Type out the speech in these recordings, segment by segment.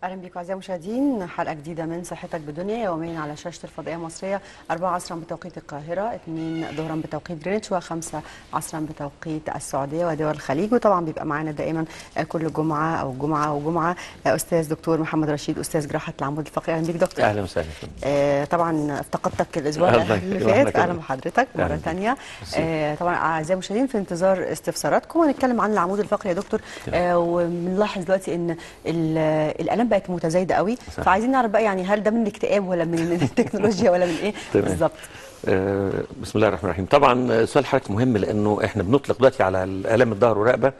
اهلا بيكم اعزائي المشاهدين، حلقه جديده من صحتك بدنيا يوميا على شاشه الفضائيه المصريه 4 عصرا بتوقيت القاهره، 2 ظهرا بتوقيت جرينتش، و5 عصرا بتوقيت السعوديه ودول الخليج. وطبعا بيبقى معانا دائما كل جمعه او جمعه وجمعه استاذ دكتور محمد رشيد، استاذ جراحه العمود الفقري. اهلا بيك دكتور. اهلا وسهلا. طبعا افتقدتك الاسبوع اللي فات، اهلا بحضرتك مره ثانيه. طبعا اعزائي المشاهدين في انتظار استفساراتكم، ونتكلم عن العمود الفقري يا دكتور. وبنلاحظ دلوقتي ان الالام بقت متزايده قوي، فعايزين نعرف بقى يعني هل ده من الاكتئاب ولا من التكنولوجيا ولا من ايه بالظبط؟ بسم الله الرحمن الرحيم. طبعا سؤال حضرتك مهم، لانه احنا بنطلق دلوقتي على الالام الظهر والرقبه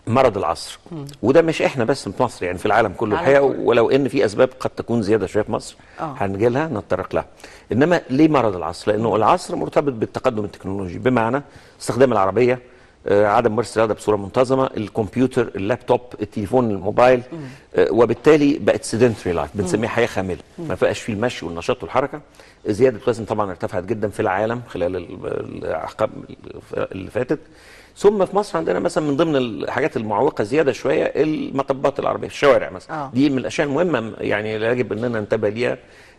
مرض العصر. وده مش احنا بس في مصر، يعني في العالم كله الحقيقه، ولو ان في اسباب قد تكون زياده شويه في مصر هنجي لها نتطرق لها. انما ليه مرض العصر؟ لانه العصر مرتبط بالتقدم التكنولوجي، بمعنى استخدام العربيه، عدم ممارسه الرياضه بصوره منتظمه، الكمبيوتر، اللابتوب، التليفون الموبايل، وبالتالي بقت سيدنتري لايف، بنسميها حياه خامله، ما بقاش فيه المشي والنشاط والحركه. زياده الوزن طبعا ارتفعت جدا في العالم خلال الاعقاب اللي فاتت. ثم في مصر عندنا مثلا من ضمن الحاجات المعوقه زياده شويه المطبات العربيه في الشوارع مثلا. دي من الاشياء المهمه يعني يجب اننا ننتبه ليها،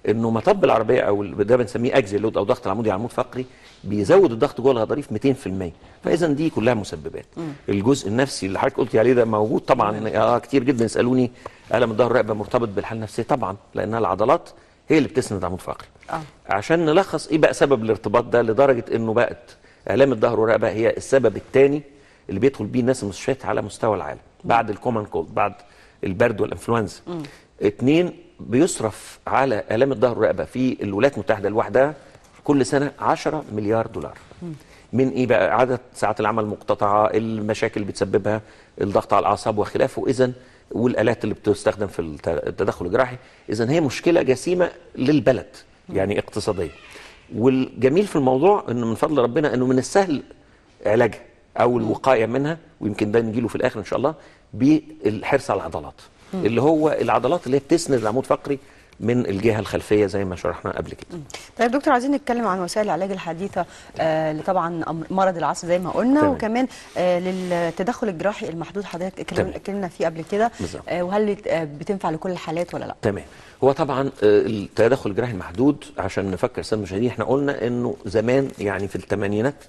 انه مطب العربيه او ده بنسميه اكزيال لود او ضغط العمودي على عمود فقري بيزود الضغط جوه الغضاريف 200%. فاذا دي كلها مسببات. الجزء النفسي اللي حضرتك قلتي عليه ده موجود طبعا. كتير جدا يسالوني الم الظهر والرقبه مرتبط بالحاله النفسيه؟ طبعا، لانها العضلات هي اللي بتسند عمود فقري. عشان نلخص ايه بقى سبب الارتباط ده، لدرجه انه بقت الام الظهر والرقبه هي السبب الثاني اللي بيدخل بيه الناس المستشفيات على مستوى العالم بعد الكومن كولد، بعد البرد والانفلونزا. 2، بيصرف على الام الظهر والرقبه في الولايات المتحده لوحدها كل سنه 10 مليار دولار. من ايه بقى؟ عدد ساعات العمل المقتطعه، المشاكل اللي بتسببها، الضغط على الاعصاب وخلافه، اذا والالات اللي بتستخدم في التدخل الجراحي. اذا هي مشكله جسيمه للبلد يعني اقتصاديه. والجميل في الموضوع انه من فضل ربنا انه من السهل علاجها او الوقايه منها، ويمكن ده نجيله في الاخر ان شاء الله، بالحرص على العضلات، اللي هو العضلات اللي هي بتسند العمود الفقري من الجهه الخلفيه زي ما شرحنا قبل كده. طيب دكتور، عايزين نتكلم عن وسائل العلاج الحديثه طبعا مرض العصر زي ما قلنا، تمام. وكمان للتدخل الجراحي المحدود حضرتك اتكلمنا فيه قبل كده، وهل بتنفع لكل الحالات ولا لا؟ تمام. هو طبعا التدخل الجراحي المحدود، عشان نفكر الساده المشاهدين، احنا قلنا انه زمان يعني في الثمانينات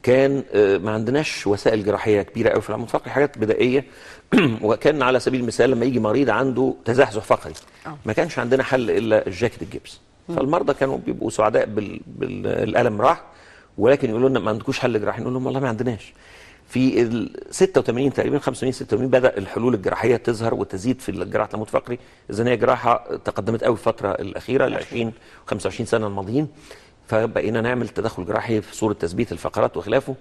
كان ما عندناش وسائل جراحيه كبيره قوي في العمود الفقري، حاجات بدائيه. وكان على سبيل المثال لما يجي مريض عنده تزحزح فقري ما كانش عندنا حل الا الجاكيت الجبس. فالمرضى كانوا بيبقوا سعداء بالالم راح، ولكن يقولوا لنا ما عندكوش حل جراحي، نقول لهم والله ما عندناش. في ال 86 تقريبا 85 86 بدا الحلول الجراحيه تظهر وتزيد في جراحه العمود الفقري. اذا هي جراحه تقدمت قوي في الفتره الاخيره ال 20 25 سنه الماضيين، فبقينا نعمل تدخل جراحي في صوره تثبيت الفقرات وخلافه.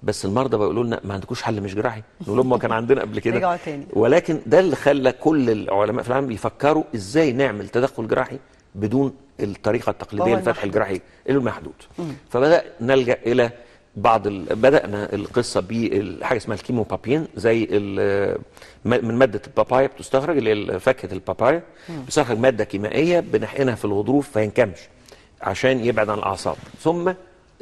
بس المرضى بيقولوا لنا ما عندكوش حل مش جراحي، نقول لهم ما كان عندنا قبل كده. ولكن ده اللي خلى كل العلماء في العالم بيفكروا ازاي نعمل تدخل جراحي بدون الطريقه التقليديه للفتح الجراحي المحدود. فبدا نلجا الى بدانا القصه بحاجه اسمها الكيموبابين، زي من ماده البابايا بتستخرج، اللي هي فاكهه البابايا، بتستخرج ماده كيميائيه بنحقنها في الغضروف فينكمش عشان يبعد عن الاعصاب، ثم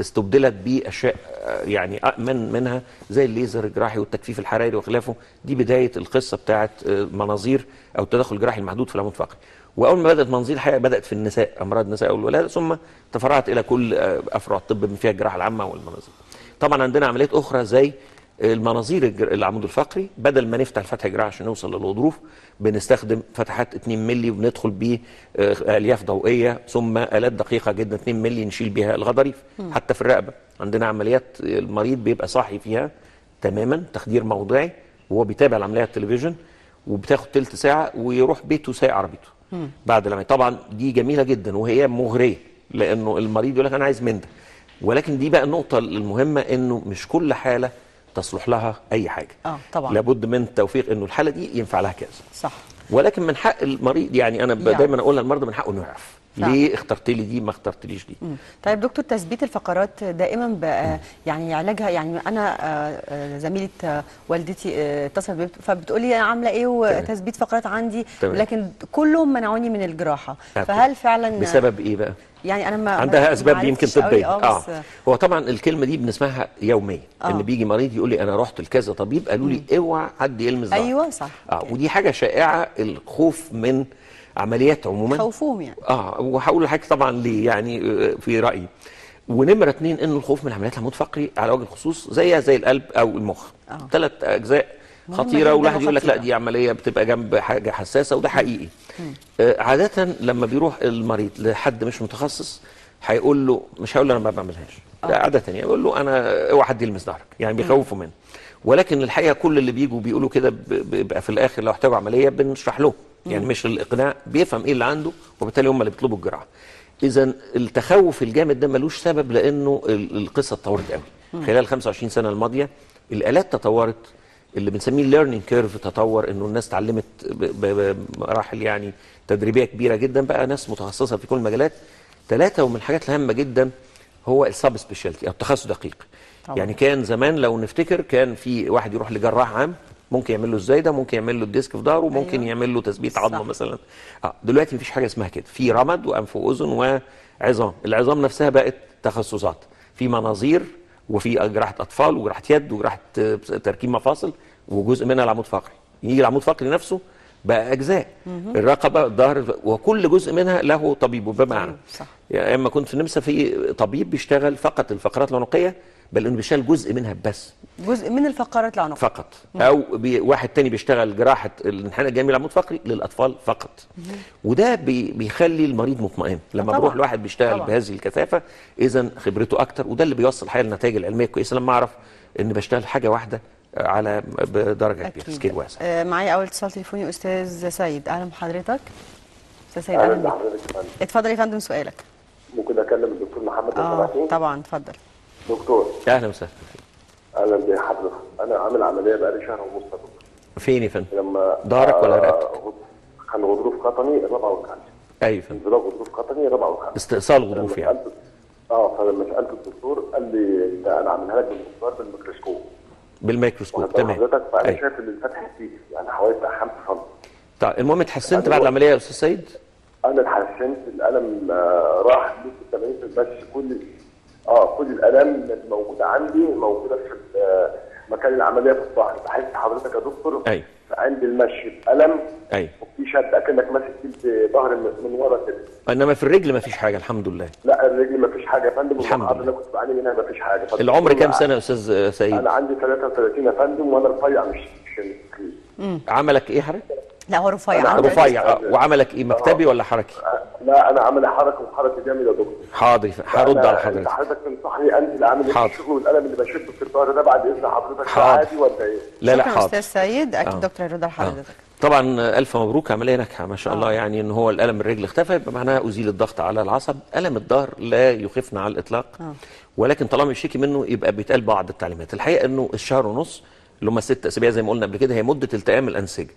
استبدلت باشياء يعني امن منها زي الليزر الجراحي والتجفيف الحراري وخلافه. دي بدايه القصه بتاعه مناظير او التدخل الجراحي المحدود في العمود الفقري. واول ما بدات مناظير الحقيقه بدات في النساء، امراض النساء او الولاده، ثم تفرعت الى كل افرع الطب من فيها الجراحه العامه والمناظير. طبعا عندنا عمليات اخرى زي المناظير العمود الفقري، بدل ما نفتح الفتح الجراحي عشان نوصل للغضروف بنستخدم فتحات 2 مللي وبندخل بالياف ضوئيه، ثم الات دقيقه جدا 2 مللي نشيل بها الغضاريف. حتى في الرقبه عندنا عمليات المريض بيبقى صاحي فيها تماما، تخدير موضعي وهو بيتابع العمليه على التلفزيون، وبتاخد تلت ساعه ويروح بيته سايق عربيته بعد العمليه. طبعا دي جميله جدا وهي مغريه، لانه المريض يقول لك انا عايز من ده. ولكن دي بقى النقطه المهمه، انه مش كل حاله تصلح لها اي حاجه. طبعا لابد من التوفيق، انه الحاله دي ينفع لها كذا. صح. ولكن من حق المريض، يعني انا دايما اقول للمرضى من حقه انه يعرف ليه اخترت لي دي ما اخترتليش دي. طيب دكتور، تثبيت الفقرات دائما يعني علاجها، يعني انا زميله والدتي اتصلت فبتقول لي انا عامله ايه وتثبيت فقرات عندي، لكن كلهم منعوني من الجراحه. فهل فعلا بسبب ايه بقى؟ يعني انا ما عندها اسباب يمكن طبيه. بس هو طبعا الكلمه دي بنسمعها يوميا، ان بيجي مريض يقول لي انا رحت لكذا طبيب قالوا لي اوعى حد يلمس ظهرك. ايوه صح. ودي حاجه شائعه، الخوف من عمليات عموما، خوفوهم يعني. وهقول لحضرتك طبعا ليه، يعني في رايي. ونمره 2 ان الخوف من عمليات العمود الفقري على وجه الخصوص زيها زي القلب او المخ، 3 اجزاء خطيره، والواحد يقول لك لا دي عمليه بتبقى جنب حاجه حساسه، وده حقيقي. عاده لما بيروح المريض لحد مش متخصص هيقول له، مش هيقول له انا ما بعملهاش، لا عاده يعني يقول له انا اوعى حد يلمس ظهرك، يعني بيخوفوا منه. ولكن الحقيقه كل اللي بيجوا بيقولوا كده بيبقى في الاخر لو احتاجوا عمليه بنشرح له، يعني مش الاقناع، بيفهم ايه اللي عنده، وبالتالي هم اللي بيطلبوا الجراحه. اذا التخوف الجامد ده ملوش سبب، لانه القصه اتطورت قوي خلال 25 سنه الماضيه. الالات تطورت، اللي بنسميه الليرنينج كيرف تطور، انه الناس اتعلمت بمراحل يعني تدريبيه كبيره جدا، بقى ناس متخصصه في كل المجالات. 3 ومن الحاجات الهامه جدا هو السب سبيشاليتي او التخصص دقيق. طبعا. يعني كان زمان لو نفتكر كان في واحد يروح لجراح عام ممكن يعمل له الزايده، ممكن يعمل له الديسك في ظهره، ممكن يعمل له تثبيت عظمه مثلا. دلوقتي مفيش حاجه اسمها كده، في رمد وانف واذن وعظام. العظام نفسها بقت تخصصات، في مناظير، وفي جراحه اطفال، وجراحه يد، وجراحه تركيب مفاصل، وجزء منها العمود الفقري. يجي العمود الفقري نفسه بقى اجزاء، الرقبه، الظهر، وكل جزء منها له طبيبه. بمعنى يعني اما كنت في النمسا في طبيب بيشتغل فقط الفقرات العنقيه، بل انه بيشتغل جزء منها بس، جزء من الفقرات العنقيه فقط. او واحد تاني بيشتغل جراحه الانحناء الجانبي العمود الفقري للاطفال فقط. وده بيخلي المريض مطمئن لما بيروح لواحد بيشتغل بهذه الكثافه، اذا خبرته اكتر، وده اللي بيوصل الحقيقه للنتائج العلميه كويسه. لما اعرف ان بشتغل حاجه واحده على بدرجه كبيره، سكيل واسع. معايا اول اتصال تليفوني استاذ سيد. اهلا بحضرتك استاذ سيد. اهلا بحضرتك. اتفضل يا فندم سؤالك. ممكن اكلم الدكتور محمد لو سمحتي؟ طبعا اتفضل دكتور. اهلا وسهلا. اهلا بحضرتك. انا عامل عمليه بقالي شهر ونص يا دكتور. فين يا فندم؟ لما ظهرك ولا رقبتك؟ كان غضروف قطني الرابعه والخامسه. ايوه يا فندم. انزلاق غضروف قطني الرابعه والخامسه. استئصال غضروف يعني. فلما سالت الدكتور قال لي ده انا عاملها لك بالميكروسكوب. بالميكروسكوب تمام. حضرتك فانا شايف ان الفتح فيه يعني حوالي بتاع 5 سم. طيب المهم اتحسنت بعد العمليه يا استاذ سيد؟ انا اتحسنت، الالم راح بنسبه 80%، بس كل الالام اللي موجوده عندي موجوده في مكان العمليه في الظهر. بحس حضرتك يا دكتور عندي المشي بألم، وفي شد اكنك ماسك في ظهر من ورا كده. انما في الرجل ما فيش حاجه الحمد لله. لا الرجل ما فيش حاجه يا فندم، الحمد لله. انا كنت بعاني منها ما فيش حاجه. العمر كام سنه يا استاذ سيد؟ انا عندي 33 يا فندم، وانا رفيع مش عملك ايه حضرتك؟ لا هو رفيع. رفيع. وعملك ايه، مكتبي ولا حركي؟ لا انا عامل حركه وحركه جامده يا دكتور. حاضر هرد على حضرتك. حضرتك تنصحني انزل اعمل ايه الشغل والالم اللي بشده في الظهر ده بعد اذن حضرتك؟ عادي ولا ايه؟ لا حاضر استاذ سيد، اكيد دكتور هيرد على حضرتك. طبعا الف مبروك، عمليه ناجحه ما شاء الله. يعني ان هو الالم الرجل اختفى يبقى معناها ازيل الضغط على العصب. الم الظهر لا يخفنا على الاطلاق، ولكن طالما يشتكي منه يبقى بيتقال بعض التعليمات. الحقيقه انه الشهر ونص اللي هم 6 أسابيع زي ما قلنا قبل كده هي مده التئام الانسجه.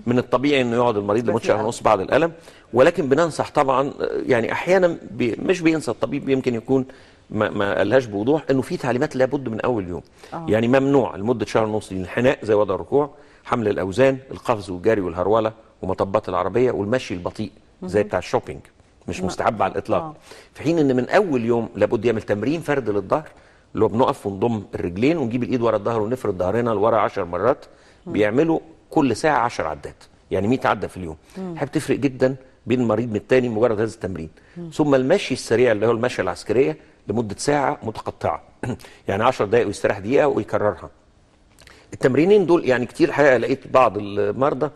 من الطبيعي انه يقعد المريض لمده شهر ونص بعد الالم، ولكن بننصح طبعا، يعني احيانا مش بينسى الطبيب، يمكن يكون ما قالهاش بوضوح، انه في تعليمات لابد من اول يوم. يعني ممنوع لمده شهر ونص الانحناء زي وضع الركوع، حمل الاوزان، القفز والجري والهروله ومطبات العربيه، والمشي البطيء زي بتاع الشوبينج مش مستحب على الاطلاق. في حين ان من اول يوم لابد يعمل تمرين فرد للظهر، اللي هو بنقف ونضم الرجلين ونجيب الايد ورا الظهر ونفرد ظهرنا لورا 10 مرات. بيعملوا كل ساعه 10 عدات، يعني 100 عده في اليوم. بتفرق جدا بين المريض من الثاني مجرد هذا التمرين. ثم المشي السريع اللي هو المشي العسكريه لمده ساعه متقطعه يعني 10 دقائق ويستراح دقيقه ويكررها. التمرينين دول يعني كتير الحقيقه لقيت بعض المرضى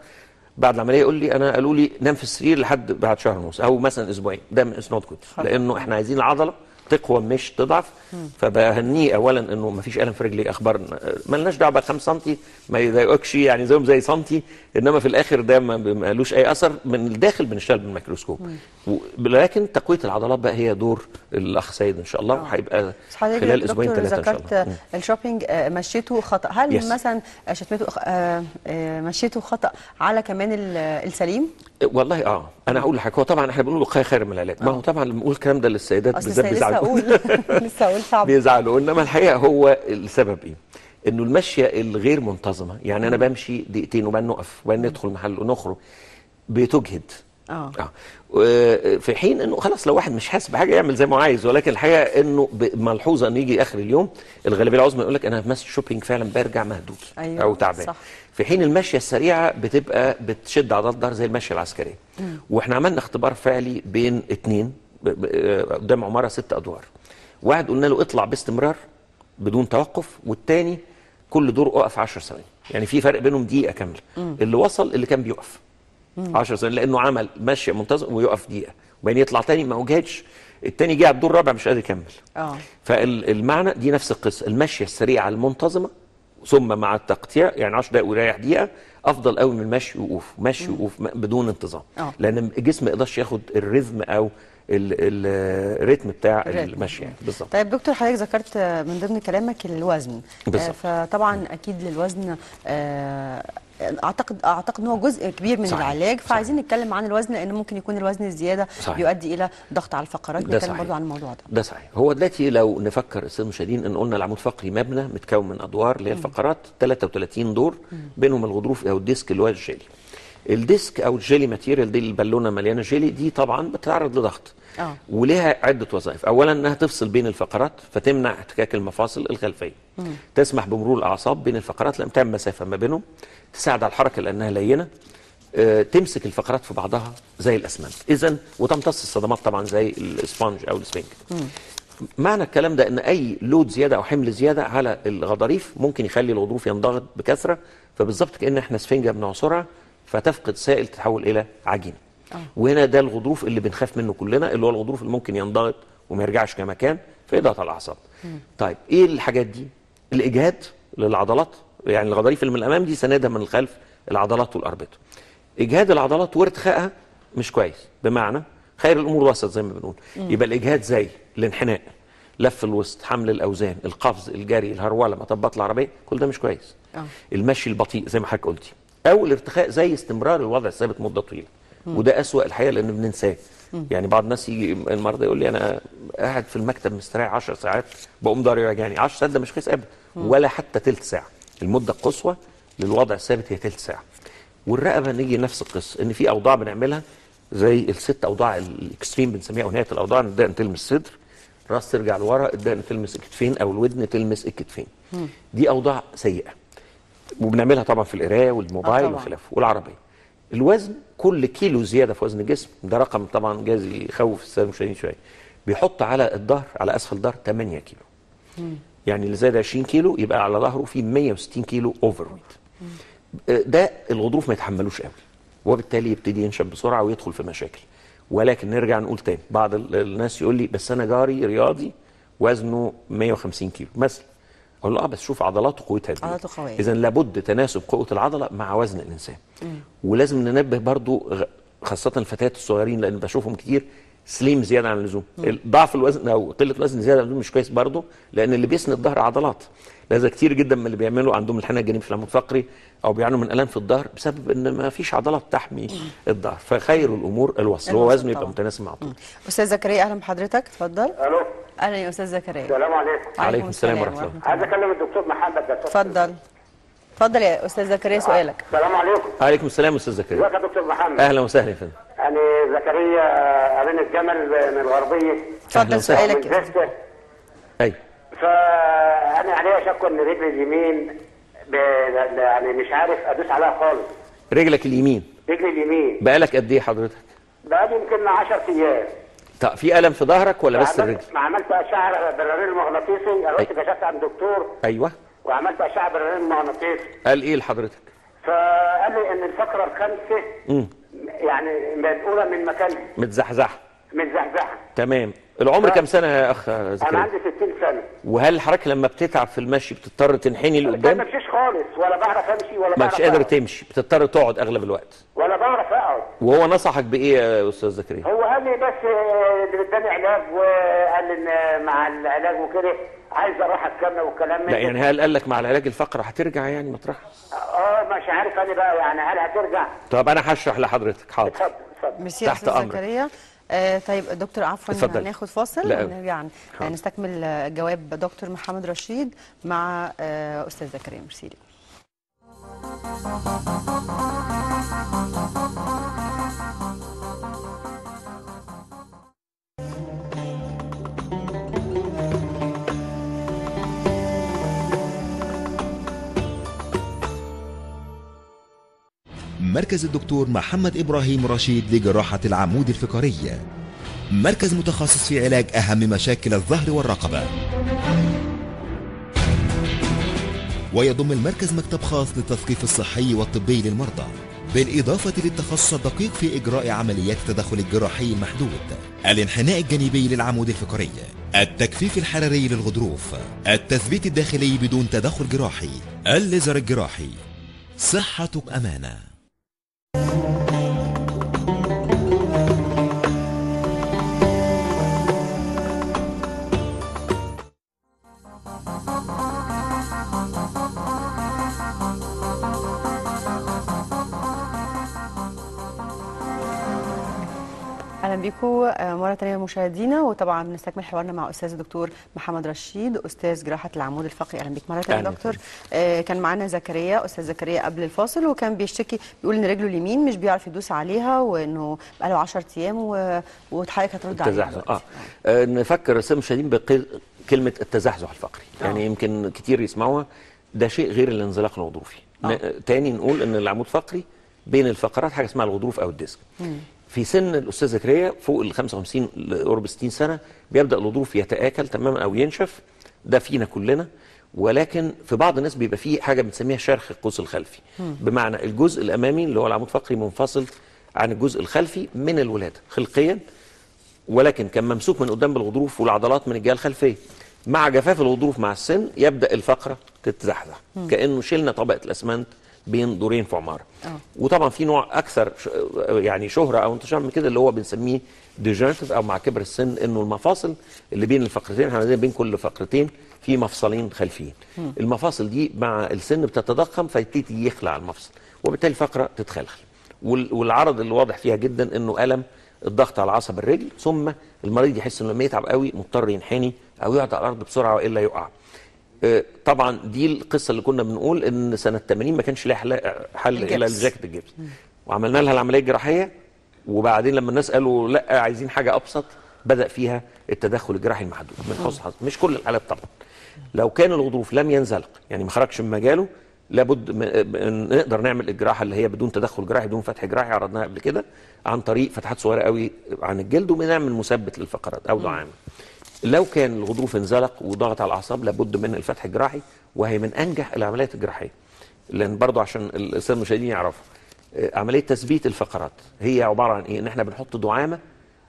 بعد العمليه يقول لي انا قالوا لي نام في السرير لحد بعد شهر ونص او مثلا اسبوعين. ده از نوت جود، لانه احنا عايزين العضله تقوى مش تضعف. فبهنيه اولا انه ما فيش الم في رجلي، اخبار مالناش دعوه ب 5 سم ما يضايقكش، يعني زيهم زي سنتي، انما في الاخر ده ما لوش اي اثر. من الداخل بنشتغل بالميكروسكوب. لكن تقويه العضلات بقى هي دور الاخ سيد ان شاء الله، وهيبقى خلال اسبوعين 3 ان شاء الله. ذكرت الشوبينج مشيته خطا، هل مثلا شتمته مشيته خطا على كمان السليم؟ والله انا هقول لحضرتك، هو طبعا احنا بنقول الوقايه خير من العلاج. ما هو طبعا لما بنقول الكلام ده للسيدات بالذات بيزعلوا. لسه اقول صعب بيزعلوا. انما الحقيقه هو السبب ايه؟ انه المشيه الغير منتظمه، يعني انا بمشي دقيقتين وبعدين نقف وبعدين ندخل محل ونخرج، بتجهد. في حين انه خلاص لو واحد مش حاسس بحاجه يعمل زي ما عايز، ولكن الحقيقه انه ملحوظه انه يجي اخر اليوم الغالبيه العظمى يقول لك انا في ماشي شوبينج فعلا برجع مهدود او تعبان. في حين المشيه السريعه بتبقى بتشد عضلات الظهر زي المشيه العسكريه. واحنا عملنا اختبار فعلي بين اتنين قدام عماره 6 ادوار. واحد قلنا له اطلع باستمرار بدون توقف، والتاني كل دور اقف 10 ثواني، يعني في فرق بينهم دقيقه كامله. اللي وصل اللي كان بيقف 10 ثواني لانه عمل مشيه منتظم ويقف دقيقه، وبعدين يطلع تاني ما وجهش. التاني جه على الدور الرابع مش قادر يكمل. فالمعنى دي نفس القصه، المشيه السريعه المنتظمه ثم مع التقطيع يعني 10 دقائق ويريح دقيقه افضل قوي من المشي وقوف، مشي وقوف بدون انتظام. لان الجسم ما يقدرش ياخد الريتم او الريتم بتاع المشي يعني. بالظبط. طيب دكتور، حضرتك ذكرت من ضمن كلامك الوزن. فطبعا اكيد الوزن اعتقد ان هو جزء كبير من العلاج، فعايزين نتكلم عن الوزن لان ممكن يكون الوزن الزياده يؤدي الى ضغط على الفقرات. نتكلم برضه عن الموضوع ده. ده صحيح. هو دلوقتي لو نفكر الساده المشاهدين ان قلنا العمود الفقري مبنى متكون من ادوار اللي هي الفقرات 33 دور بينهم الغضروف او الديسك اللي هو الجيلي. الديسك او الجيلي ماتيريال دي البالونه مليانه جيلي دي طبعا بتتعرض لضغط ولها عده وظائف. اولا انها تفصل بين الفقرات فتمنع احتكاك المفاصل الخلفيه، تسمح بمرور الاعصاب بين الفقرات لما تعمل مسافه ما بينهم، تساعد على الحركه لانها لينه، تمسك الفقرات في بعضها زي الاسمنت اذا، وتمتص الصدمات طبعا زي الاسفنج او السفنج. معنى الكلام ده ان اي لود زياده او حمل زياده على الغضاريف ممكن يخلي الغضروف ينضغط بكثره، فبالظبط كأن احنا سفنجه بنعصرها فتفقد سائل تتحول الى عجين. وهنا ده الغضروف اللي بنخاف منه كلنا، اللي هو الغضروف اللي ممكن ينضغط وما يرجعش كما كان فيضغط على الاعصاب. طيب ايه الحاجات دي؟ الاجهاد للعضلات، يعني الغضاريف اللي من الامام دي سندها من الخلف العضلات والاربطه. اجهاد العضلات وارتخائها مش كويس، بمعنى خير الامور وسط زي ما بنقول. يبقى الاجهاد زي الانحناء، لف الوسط، حمل الاوزان، القفز، الجري، الهروله، مطبات العربيه، كل ده مش كويس. المشي البطيء زي ما حضرتك قلتي، او الارتخاء زي استمرار الوضع الثابت مده طويله، وده اسوأ الحقيقه لانه بننساه. يعني بعض الناس يجي المرضى يقول لي انا قاعد في المكتب مستريح 10 ساعات بقوم ضهري وجعني. 10 ساعات ده مش كويس ابدا، ولا حتى ثلث ساعه. المده القصوى للوضع الثابت هي ثلث ساعه. والرقبه نيجي نفس القصه، ان في اوضاع بنعملها زي ال6 اوضاع الاكستريم بنسميها، ونهايه الاوضاع ان الدقن تلمس الصدر، الراس ترجع لورا، الدقن تلمس الكتفين او الودن تلمس الكتفين. دي اوضاع سيئه وبنعملها طبعا في القرايه والموبايل وخلافه والعربيه. الوزن، كل كيلو زياده في وزن الجسم، ده رقم طبعا جايز يخوف الساده المشاهدين شويه، بيحط على الظهر، على اسفل الظهر 8 كيلو. يعني اللي زاد 20 كيلو يبقى على ظهره في 160 كيلو اوفر ويت. ده الغضروف ما يتحملوش قوي، وبالتالي يبتدي ينشف بسرعه ويدخل في مشاكل. ولكن نرجع نقول تاني، بعض الناس يقول لي بس انا جاري رياضي وزنه 150 كيلو مثلا، اقول له بس شوف عضلاته قوتها قد ايه. عضلاته قويه. اذا لابد تناسب قوه العضله مع وزن الانسان. ولازم ننبه برضو خاصه الفتيات الصغيرين، لان بشوفهم كتير سليم زياده عن اللزوم. ضعف الوزن او قله الوزن زياده عن اللزوم مش كويس برضو، لان اللي بيسند الظهر عضلات. لذا كتير جدا من اللي بيعملوا عندهم الحناء الجانبي في العمود الفقري او بيعانوا من الام في الظهر بسبب ان ما فيش عضلات تحمي الظهر. فخير الامور الوصل، هو وزنه يبقى متناسب مع طوله. استاذ زكريا اهلا بحضرتك، اتفضل. الو. اهلا يا استاذ زكريا. السلام عليكم. وعليكم السلام ورحمه الله. عايز اكلم الدكتور محمد ده. اتفضل. اتفضل يا استاذ زكريا سؤالك. السلام عليكم. وعليكم السلام استاذ زكريا. ازيك يا دكتور محمد؟ اهلا وسهلا يا فندم. انا زكريا امين الجمل من الغربيه. اتفضل سؤالك. ايوه. فانا عليا شكوى ان رجلي اليمين يعني مش عارف ادوس عليها خالص. رجلك اليمين؟ رجلي اليمين. بقالك قد ايه حضرتك؟ بقالي يمكن 10 ايام. طب في الم في ظهرك ولا بس الرجل؟ عملت اشعه بالرنين المغناطيسي، رحت كشفت عند دكتور. ايوه. وعملت اشعه بالرنين المغناطيسي. قال ايه لحضرتك؟ فقال لي ان الفقره الخامسه يعني مدقوله من مكانها، متزحزحه. تمام. العمر كام سنه يا اخ زكريا؟ انا عندي 60 سنه. وهل حضرتك لما بتتعب في المشي بتضطر تنحني لقدام؟ ما بمشيش خالص، ولا بعرف امشي ولا بعرف. مش قادر تمشي، بتضطر تقعد اغلب الوقت. ولا بعرف اقعد. وهو نصحك بايه يا استاذ زكريا؟ هو قال لي بس اداني علاج، وقال ان مع العلاج وكده عايز اروح اتكلم والكلام من لا يعني هل قال لك مع العلاج الفقره هترجع يعني مطرحها؟ مش عارف انا بقى يعني هل هترجع؟ طب انا هشرح لحضرتك. حاضر. اتفضل. ميرسي يا استاذ زكريا. طيب دكتور عفوا هناخد فاصل ونرجع نستكمل جواب دكتور محمد رشيد مع استاذ زكريا. ميرسي لي. مركز الدكتور محمد إبراهيم رشيد لجراحة العمود الفقري، مركز متخصص في علاج أهم مشاكل الظهر والرقبة. ويضم المركز مكتب خاص للتثقيف الصحي والطبي للمرضى، بالإضافة للتخصص الدقيق في إجراء عمليات التدخل الجراحي المحدود، الانحناء الجانبي للعمود الفقري، التجفيف الحراري للغضروف، التثبيت الداخلي بدون تدخل جراحي، الليزر الجراحي. صحتك أمانة. اهلا بيكم مره ثانيه مشاهدينا، وطبعا بنستكمل حوارنا مع استاذ الدكتور محمد رشيد، استاذ جراحه العمود الفقري. اهلا بيك مره ثانيه دكتور. كان معانا زكريا، استاذ زكريا قبل الفاصل، وكان بيشتكي بيقول ان رجله اليمين مش بيعرف يدوس عليها، وانه بقى له 10 ايام وحضرتك هترد عليه. نفكر الساده المشاهدين بكلمه التزحزح الفقري. يعني يمكن كتير يسمعوها، ده شيء غير الانزلاق الغضروفي. تاني نقول ان العمود الفقري بين الفقرات حاجه اسمها الغضروف او الديسك. في سن الاستاذ زكريا فوق ال 55 لقرب 60 سنه بيبدا الغضروف يتاكل تماما او ينشف، ده فينا كلنا، ولكن في بعض الناس بيبقى فيه حاجه بنسميها شرخ القوس الخلفي. بمعنى الجزء الامامي اللي هو العمود الفقري منفصل عن الجزء الخلفي من الولاده خلقيا، ولكن كان ممسوك من قدام بالغضروف والعضلات من الجهه الخلفيه. مع جفاف الغضروف مع السن يبدا الفقره تتزحزح، كانه شلنا طبقه الاسمنت بين دورين في عماره. وطبعا في نوع اكثر يعني شهره او انتشار من كده اللي هو بنسميه ديجنراتيف او مع كبر السن، انه المفاصل اللي بين الفقرتين، احنا بين كل فقرتين في مفصلين خلفيين. المفاصل دي مع السن بتتضخم فيبتدي يخلع المفصل، وبالتالي الفقره تتخلخل. والعرض اللي واضح فيها جدا انه الم الضغط على عصب الرجل، ثم المريض يحس انه لما يتعب قوي مضطر ينحني او يقعد على الارض بسرعه والا يقع. طبعا دي القصه اللي كنا بنقول ان سنه 80 ما كانش لها حل الا الجاكيت الجبس، وعملنا لها العمليه الجراحيه، وبعدين لما الناس قالوا لا عايزين حاجه ابسط بدا فيها التدخل الجراحي المحدود من حسن حظ. مش كل الحالات طبعا، لو كان الغضروف لم ينزلق يعني ما خرجش من مجاله لابد نقدر نعمل الجراحه اللي هي بدون تدخل جراحي بدون فتح جراحي، عرضناها قبل كده عن طريق فتحات صغيره قوي عن الجلد وبنعمل مثبت للفقرات او دعامه. لو كان الغضروف انزلق وضغط على الاعصاب لابد من الفتح الجراحي، وهي من انجح العمليات الجراحيه، لان برضو عشان الساده المشاهدين يعرفوا عمليه تثبيت الفقرات هي عباره عن ايه؟ ان احنا بنحط دعامه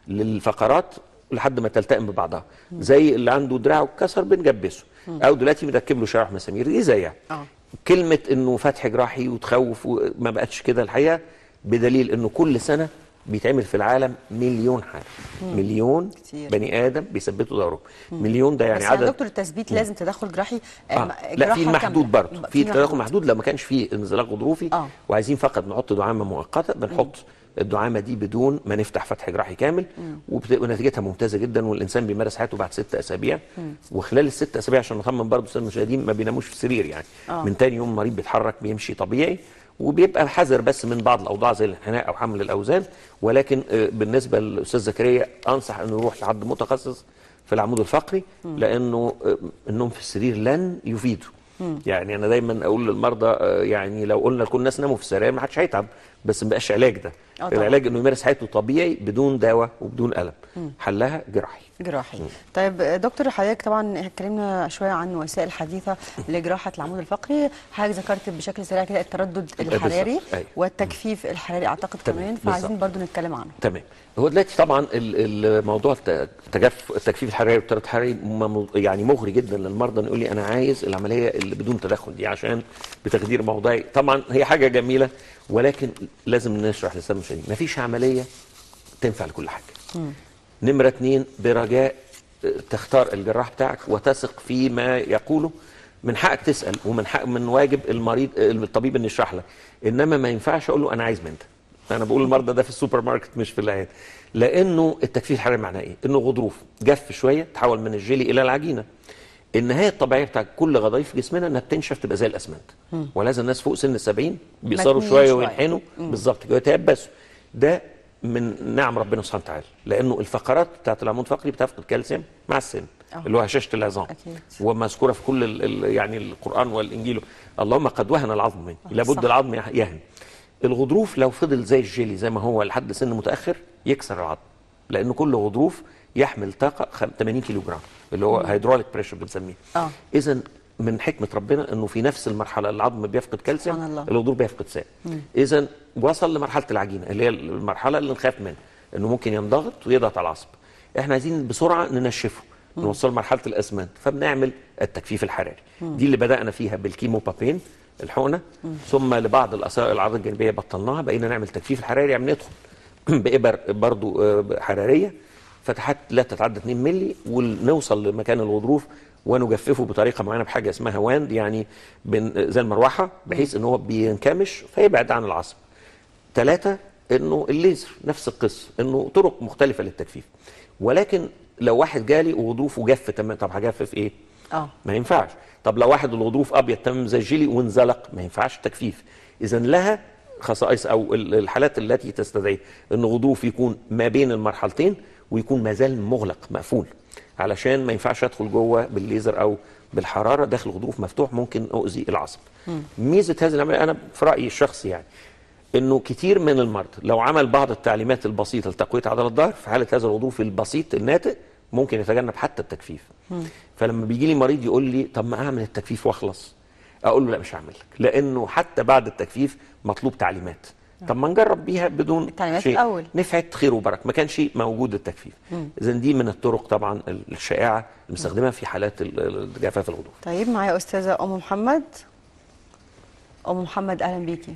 للفقرات لحد ما تلتئم ببعضها، زي اللي عنده دراعه اتكسر بنجبسه، او دلوقتي بنركب له شرايح مسامير، دي زيها. كلمه انه فتح جراحي وتخوف ما بقتش كده الحقيقه، بدليل انه كل سنه بيتعمل في العالم مليون حاله، مليون كتير. بني ادم بيثبتوا ظهرهم. مليون ده يعني عدد. بس دكتور التثبيت لازم تدخل جراحي؟ لا في محدود برضه، في تدخل محدود لو ما كانش في انزلاق غضروفي وعايزين فقط نحط دعامه مؤقته بنحط الدعامه دي بدون ما نفتح فتح جراحي كامل، ونتيجتها ممتازه جدا، والانسان بيمارس حياته بعد 6 اسابيع. وخلال ال6 اسابيع عشان نطمن برضه الساده المشاهدين ما بيناموش في السرير يعني. من تاني يوم المريض بيتحرك بيمشي طبيعي، وبيبقى حذر بس من بعض الاوضاع زي الانحناء او حمل الاوزان. ولكن بالنسبه للاستاذ زكريا انصح انه يروح لحد متخصص في العمود الفقري، لانه النوم في السرير لن يفيده. يعني انا دايما اقول للمرضى يعني لو قلنا لكل الناس ناموا في السرير ما حدش هيتعب، بس ما بقاش علاج ده. العلاج انه يمارس حياته طبيعي بدون دواء وبدون الم. حلها جراحي. طيب دكتور حضرتك طبعا اتكلمنا شويه عن وسائل حديثه لجراحه العمود الفقري، حضرتك ذكرت بشكل سريع كده التردد الحراري والتكفيف الحراري اعتقد كمان، فعايزين برضو نتكلم عنه. تمام. هو دلوقتي طبعا الموضوع التكفيف الحراري والتردد الحراري يعني مغري جدا للمرضى، يقول لي انا عايز العمليه اللي بدون تدخل دي عشان بتخدير موضعي. طبعا هي حاجه جميله، ولكن لازم نشرح للساده المشاهدين مفيش عمليه تنفع لكل حاجه. نمرة 2 برجاء تختار الجراح بتاعك وتثق فيما يقوله. من حقك تسأل، من واجب الطبيب ان يشرح لك، انما ما ينفعش اقول له انا عايز من ده. انا بقول للمرضى ده في السوبر ماركت مش في العياده، لانه التكفيف الحراري معناه ايه؟ انه غضروف جف شويه تحول من الجيلي الى العجينه. النهايه الطبيعيه بتاعت كل غضاريف جسمنا انها بتنشف تبقى زي الاسمنت، ولازم الناس فوق سن ال70 بيصاروا شويه وينحنوا بالظبط كده ويتيبسوا. ده من نعم ربنا سبحانه وتعالى، لانه الفقرات بتاعت العمود الفقري بتفقد كالسيوم مع السن اللي هو هشاشه العظام، ومذكوره في كل يعني القران والانجيل، اللهم قد وهن العظم مني، لابد العظم يهن. الغضروف لو فضل زي الجيلي زي ما هو لحد سن متاخر يكسر العظم، لان كل غضروف يحمل طاقه 80 كيلو جرام اللي هو هيدروليك بريشر بنسميه. اذا من حكمه ربنا انه في نفس المرحله العظم بيفقد كالسيوم، الغضروف بيفقد سام. اذا وصل لمرحله العجينه اللي هي المرحله اللي نخاف منها انه ممكن ينضغط ويضغط على العصب. احنا عايزين بسرعه ننشفه نوصل مرحله الاسمنت، فبنعمل التجفيف الحراري. دي اللي بدانا فيها بالكيموبابين الحقنه، ثم لبعض الاعراض الجانبيه بطلناها، بقينا نعمل تجفيف الحراري، يعني ندخل بإبر برضو حراريه فتحات لا تتعدى 2 مللي ونوصل لمكان الغضروف ونجففه بطريقه معينه بحاجه اسمها واند، يعني زي المروحه، بحيث ان هو بينكمش فيبعد عن العصب. 3 انه الليزر نفس القصه، انه طرق مختلفه للتجفيف. ولكن لو واحد جالي وغضروفه جف تمام، طب هجفف ايه؟ ما ينفعش. طب لو واحد الغضروف ابيض تمام زي الجيلي وانزلق، ما ينفعش التجفيف. اذا لها خصائص او الحالات التي تستدعي ان غضروف يكون ما بين المرحلتين ويكون ما زال مغلق مقفول، علشان ما ينفعش ادخل جوه بالليزر او بالحراره داخل غضروف مفتوح، ممكن اؤذي العصب. ميزه هذه العمليه انا في رايي الشخصي يعني انه كتير من المرضى لو عمل بعض التعليمات البسيطه لتقويه عضله الظهر في حاله هذا الغضروف البسيط الناتئ ممكن يتجنب حتى التجفيف. فلما بيجي لي مريض يقول لي طب ما اعمل التجفيف واخلص، اقول له لا مش هعمل لك، لانه حتى بعد التجفيف مطلوب تعليمات. طب ما نجرب بيها بدون شيء الأول. نفعت خير وبركه، ما كانش موجود التجفيف. اذا دي من الطرق طبعا الشائعه المستخدمه في حالات جفاف الغضروف. طيب معايا استاذه ام محمد. ام محمد اهلا بيكي.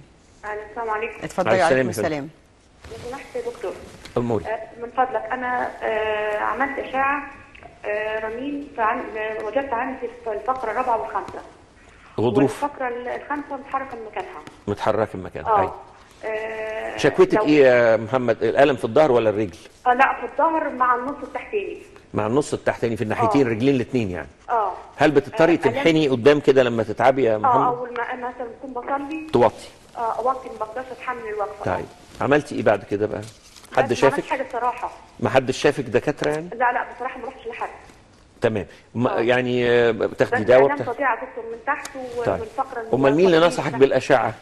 السلام عليكم. اتفضلي. عليكم السلام. لو سمحت يا دكتور أموري. من فضلك انا عملت اشعه رنين وجدت عندي في الفقره الرابعه والخامسه غضروف. والفقره الخامسه متحركه من مكانها. متحركه من مكانها. شكوتك ايه يا محمد؟ الالم في الظهر ولا الرجل؟ لا في الظهر مع النص التحتاني. مع النص التحتاني في الناحيتين، الرجلين الاثنين يعني. هل بتضطري تنحني قدام كده لما تتعبي يا محمد؟ اول ما مثلا بكون بصلي توطي. اوطي، ما بقدرش اتحمل الوقفه. طيب عملتي ايه بعد كده بقى؟ حد شافك؟ ما حاجه بصراحه. ما حدش شافك دكاتره يعني؟ لا بصراحه ما رحتش لحد. تمام. يعني بتاخدي دواء؟ بس فظيعه دكتور من تحت ومن الفقره. امال مين اللي نصحك بالاشعه؟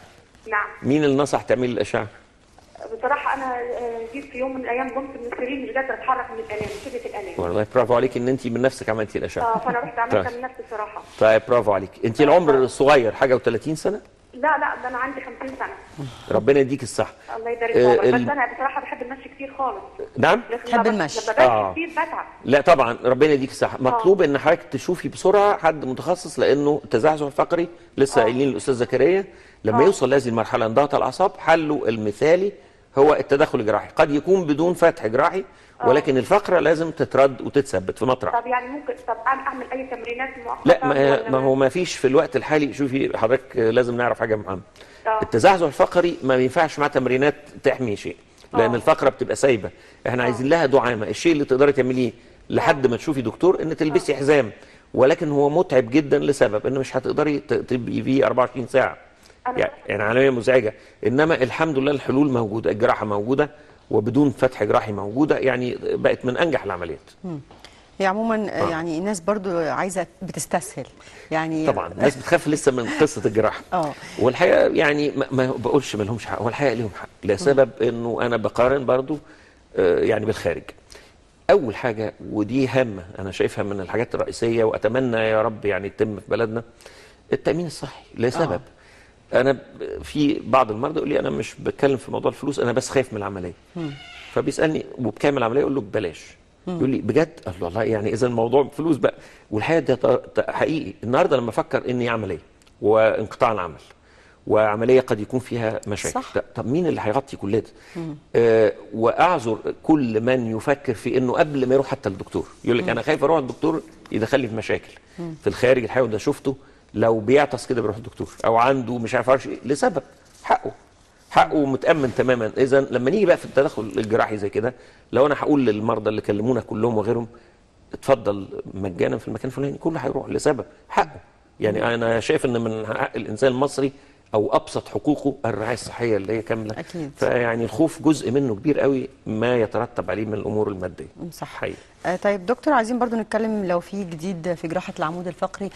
نعم. مين اللي نصح تعملي الاشعه؟ بصراحه انا جيت في يوم من الايام قمت من السرير مش قادره اتحرك من الالام، شده الالام. والله برافو عليك ان انت من نفسك عملتي الاشعه. فانا رحت عملتها من نفسي بصراحه. طيب برافو عليك. انت العمر الصغير حاجه و30 سنه؟ لا ده انا عندي 50 سنه. ربنا يديك الصحه. الله يبارك فيك. بس انا بصراحه بحب المشي كتير خالص. نعم؟ بحب المشي. لما بمشي كتير بتعب. لا طبعا ربنا يديك الصحه. مطلوب ان حضرتك تشوفي بسرعه حد متخصص، لانه التزعزع الفقري لسه قايلين الاستاذ زكريا لما يوصل لهذه المرحله انضغط الاعصاب حله المثالي هو التدخل الجراحي. قد يكون بدون فتح جراحي ولكن الفقره لازم تترد وتتثبت في مطرح. طب يعني ممكن اعمل اي تمرينات مؤقته؟ لا ما هو ما فيش في الوقت الحالي. شوفي حضرتك لازم نعرف حاجه مهمه. التزعزع الفقري ما ينفعش مع تمرينات تحمي شيء، لان الفقره بتبقى سايبه. احنا عايزين لها دعامه. الشيء اللي تقدري تعمليه لحد ما تشوفي دكتور ان تلبسي حزام، ولكن هو متعب جدا لسبب ان مش هتقدري تبقي فيه 24 ساعه، يعني عمليه مزعجه. انما الحمد لله الحلول موجوده، الجراحه موجوده وبدون فتح جراحي موجوده، يعني بقت من انجح العمليات. هي عموما يعني الناس برضو عايزه بتستسهل يعني. طبعا الناس بتخاف لسه من قصه الجراحه. والحقيقه يعني ما بقولش ما لهمش حق، والحقيقه ليهم حق لسبب انه انا بقارن برضو يعني بالخارج. اول حاجه ودي هامه انا شايفها من الحاجات الرئيسيه واتمنى يا رب يعني تتم في بلدنا، التامين الصحي. لسبب انا في بعض المرضى يقول لي انا مش بتكلم في موضوع الفلوس، انا بس خايف من العمليه. فبيسالني وبكام العمليه؟ اقول له ببلاش. يقول لي بجد؟ قال له والله يعني اذا الموضوع فلوس بقى. والحقيقه ده حقيقي. النهارده لما افكر اني عمليه وانقطاع العمل وعمليه قد يكون فيها مشاكل، طب مين اللي هيغطي كل ده؟ واعذر كل من يفكر في انه قبل ما يروح حتى الدكتور يقول لك انا خايف اروح الدكتور يدخلني في مشاكل. في الخارج الحقيقه ده شفته، لو بيعطس كده بيروح الدكتور او عنده مش عارف ايه لسبب حقه متامن تماما. اذا لما نيجي بقى في التدخل الجراحي زي كده، لو انا هقول للمرضى اللي كلمونا كلهم وغيرهم اتفضل مجانا في المكان الفلاني، كله هيروح لسبب حقه. يعني انا شايف ان من حق الانسان المصري او ابسط حقوقه الرعايه الصحيه اللي هي كامله. أكيد. فيعني الخوف جزء منه كبير قوي ما يترتب عليه من الامور الماديه. صح. حقيقي. طيب دكتور، عايزين برضو نتكلم لو في جديد في جراحه العمود الفقري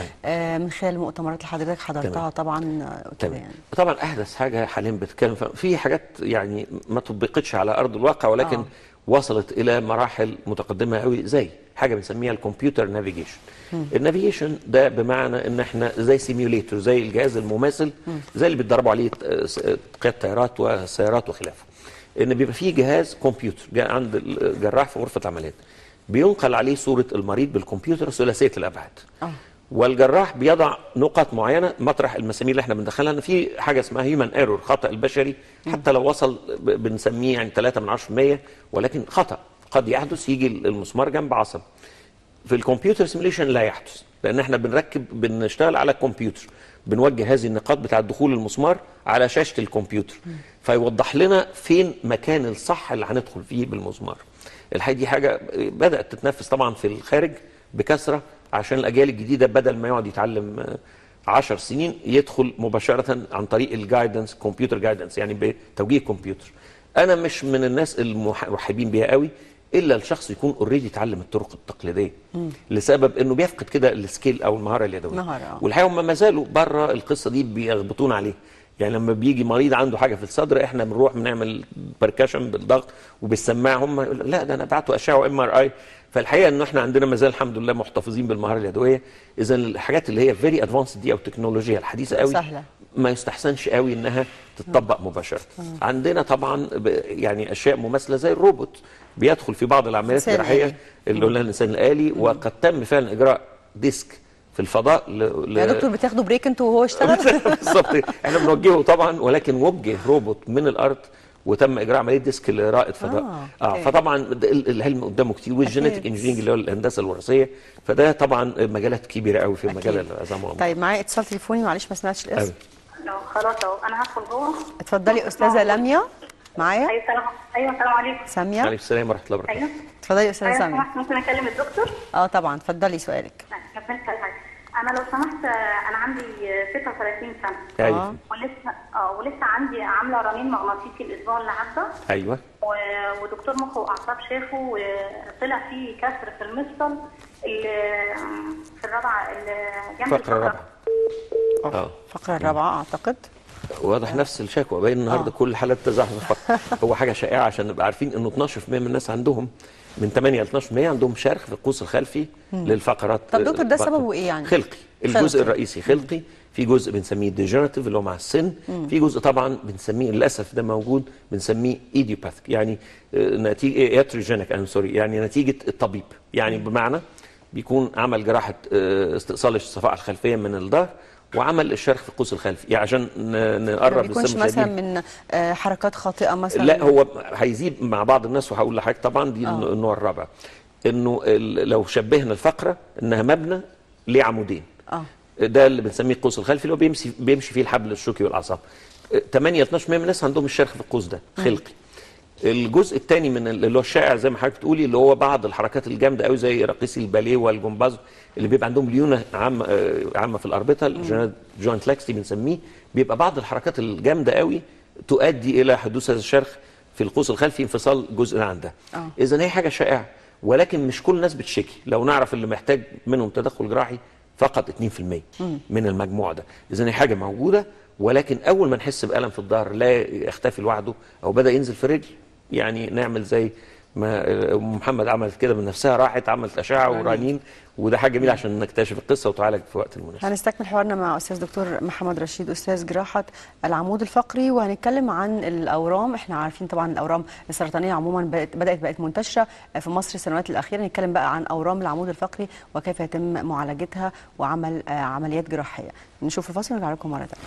من خلال المؤتمرات اللي حضرتك حضرتها طبعا كده يعني. طبعا احدث حاجه حاليا بتتكلم في حاجات يعني ما طبقتش على ارض الواقع، ولكن وصلت الى مراحل متقدمه قوي، زي حاجه بنسميها الكمبيوتر نافيجيشن. النافيجيشن ده بمعنى ان احنا زي سيميوليتور، زي الجهاز المماثل، زي اللي بيتدربوا عليه قياده طيارات وسيارات وخلافه. ان بيبقى فيه جهاز كمبيوتر عند الجراح في غرفه عمليات، بينقل عليه صوره المريض بالكمبيوتر ثلاثيه الابعاد. والجراح بيضع نقط معينه مطرح المسامير اللي احنا بندخلها، ان في حاجه اسمها هيومن ايرور، خطا البشري، حتى لو وصل بنسميه يعني 3/10%، ولكن خطا قد يحدث، يجي المسمار جنب عصب. في الكمبيوتر سيميليشن لا يحدث، لان احنا بنشتغل على الكمبيوتر، بنوجه هذه النقاط بتاعه دخول المسمار على شاشه الكمبيوتر، فيوضح لنا فين مكان الصح اللي هندخل فيه بالمسمار. الحقيقه دي حاجه بدات تتنفذ طبعا في الخارج بكثره، عشان الاجيال الجديده بدل ما يقعد يتعلم 10 سنين يدخل مباشره عن طريق الجايدنس، كمبيوتر جايدنس، يعني بتوجيه كمبيوتر. انا مش من الناس المرحبين بيها قوي، الا الشخص يكون اوريدي اتعلم الطرق التقليديه، لسبب انه بيفقد كده السكيل او المهاره اليدويه. والحقيقه هم ما زالوا بره القصه دي بيغبطون عليه. يعني لما بيجي مريض عنده حاجه في الصدر، احنا بنروح بنعمل بركشن بالضغط وبالسماعه، هم لا ده انا بعته اشعه وام ار اي. فالحقيقه انه احنا عندنا ما زال الحمد لله محتفظين بالمهاره اليدويه. اذا الحاجات اللي هي فيري ادفانسد دي او التكنولوجيا الحديثه قوي سهلة، ما يستحسنش قوي انها تتطبق مباشره. عندنا طبعا يعني اشياء مماثله زي الروبوت بيدخل في بعض العمليات الجراحيه اللي قلنا الانسان الالي، وقد تم فعلا اجراء ديسك في الفضاء يا دكتور بتاخدوا بريك انتوا وهو اشتغل؟ بالظبط، احنا بنوجهه طبعا، ولكن وجه روبوت من الارض وتم اجراء عمليه ديسك لرائد فضاء. فطبعا العلم قدامه كتير، والجينيتك انجينيرنج اللي هو الهندسه الوراثيه، فده طبعا مجالات كبيره قوي في مجال العظام. طيب معايا اتصال تليفوني، معلش ما سمعتش الاسم. خلاص اهو انا هدخل جوه. اتفضلي استاذه لميا معايا. ايوه السلام عليكم. ساميه. عليكم السلام ورحمه الله وبركاته. ايوه اتفضلي يا استاذه ساميه. ممكن اكلم الدكتور؟ طبعا، اتفضلي سؤالك. انا لو سمحت، انا عندي 36 سنه. ايوه. ولسه عندي عامله رنين مغناطيسي الاسبوع اللي عدى. ايوه. ودكتور مخ واعصاب شافه، وطلع فيه كسر في المفصل في الرابعه جنب الفقره الرابعه. الفقره الرابعه اعتقد. واضح نفس الشكوى باين النهارده كل حالات تزحزح. هو حاجه شائعه عشان نبقى عارفين انه 12% من الناس عندهم، من 8 ل 12% عندهم شرخ في القوس الخلفي للفقرات. طب دكتور ده سببه ايه يعني؟ خلقي. الجزء الرئيسي خلقي، في جزء بنسميه ديجنراتيف اللي هو مع السن، في جزء طبعا بنسميه للاسف ده موجود بنسميه ايديوباثيك، يعني نتيجه ياتروجينيك يعني نتيجه الطبيب، يعني بمعنى بيكون عمل جراحه استئصال الصفائح الخلفيه من الظهر وعمل الشرخ في القوس الخلفي، يعني عشان نقرب للسن. ما بيكونش مثلا من حركات خاطئه مثلا؟ لا، هو هيزيد مع بعض الناس، وهقول لحضرتك طبعا دي النوع الرابع، انه لو شبهنا الفقره انها مبنى ليه عمودين، ده اللي بنسميه القوس الخلفي، اللي هو بيمشي فيه الحبل الشوكي والاعصاب. 8 ل 12% من الناس عندهم الشرخ في القوس ده خلقي. الجزء الثاني من اللي هو الشائع زي ما حضرتك بتقولي، اللي هو بعض الحركات الجامده قوي زي راقصي الباليه والجمباز، اللي بيبقى عندهم ليونه عامه في الاربطه، الجوينت لاكسي بنسميه، بيبقى بعض الحركات الجامده قوي تؤدي الى حدوث هذا الشرخ في القوس الخلفي، انفصال جزء عن ده. اذا هي حاجه شائعه، ولكن مش كل الناس بتشكي. لو نعرف اللي محتاج منهم تدخل جراحي فقط 2% من المجموع ده. اذا هي حاجه موجوده، ولكن اول ما نحس بالم في الظهر لا يختفي لوحده او بدا ينزل في الرجل، يعني نعمل زي ما محمد عملت كده من نفسها، راحت عملت اشعه ورنين، وده حاجه جميله عشان نكتشف القصه وتعالج في وقت المناسب. هنستكمل حوارنا مع استاذ دكتور محمد رشيد، استاذ جراحه العمود الفقري، وهنتكلم عن الاورام. احنا عارفين طبعا الاورام السرطانيه عموما بقت منتشره في مصر السنوات الاخيره. نتكلم بقى عن اورام العمود الفقري وكيف يتم معالجتها وعمل عمليات جراحيه. نشوف الفاصل ونرجع لكم مره ثانيه.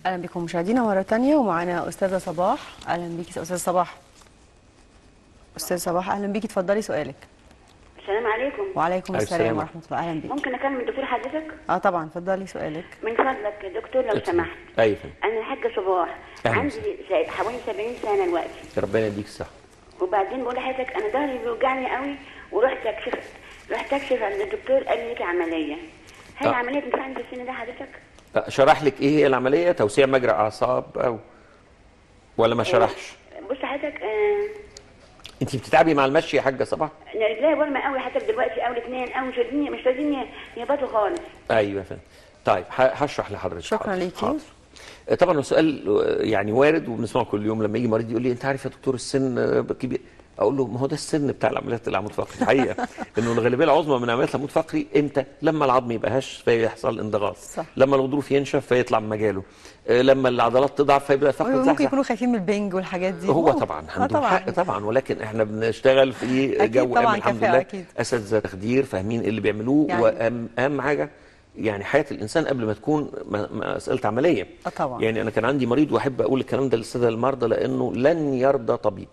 اهلا بكم مشاهدينا مره ثانيه، ومعانا استاذه صباح. اهلا بيكي استاذه صباح. استاذه صباح اهلا بيكي، اتفضلي سؤالك. السلام عليكم. وعليكم السلام ورحمه الله. اهلا بك. ممكن اكلم الدكتور حضرتك؟ طبعا، اتفضلي سؤالك. من فضلك دكتور لو سمحت. ايوه. انا الحاجه صباح، عندي حوالي 70 سنه دلوقتي. ربنا يديك الصحه. وبعدين بقول لحضرتك انا ظهري بيوجعني قوي، ورحت اكشف عند الدكتور، قال لي ليكي عمليه. هل العمليه تنفعني في السن ده حضرتك؟ شرح لك ايه هي العمليه؟ توسيع مجرى اعصاب او ولا ما شرحش؟ بص حضرتك، انت بتتعبي مع المشي يا حاجه صباح؟ انا رجليا ورمه قوي حضرتك دلوقتي، اول اثنين قوي مش راضيين يهبطوا خالص. ايوه فهمت. طيب هشرح لحضرتك. شكرا ليكي. طبعا السؤال يعني وارد وبنسمعه كل يوم، لما يجي مريض يقول لي انت عارف يا دكتور السن كبير، اقول له ما هو ده السن بتاع العمليات العمود الفقري. الحقيقه انه الغالبيه العظمى من عمليات العمود الفقري امتى؟ لما العظم يبقى هش فيحصل انضغاط، لما الغضروف ينشف فيطلع من مجاله، لما العضلات تضعف فيبدا الفقر يتزحزح. ممكن يكونوا خايفين من البنج والحاجات دي. هو طبعا عندهم حق طبعا، ولكن احنا بنشتغل في جو امن الحمد لله، اساتذه تخدير فاهمين ايه اللي بيعملوه يعني. واهم حاجه يعني حياه الانسان قبل ما تكون مساله عمليه. طبعا. يعني انا كان عندي مريض واحب اقول الكلام ده للساده المرضى، لانه لن يرضى طبيب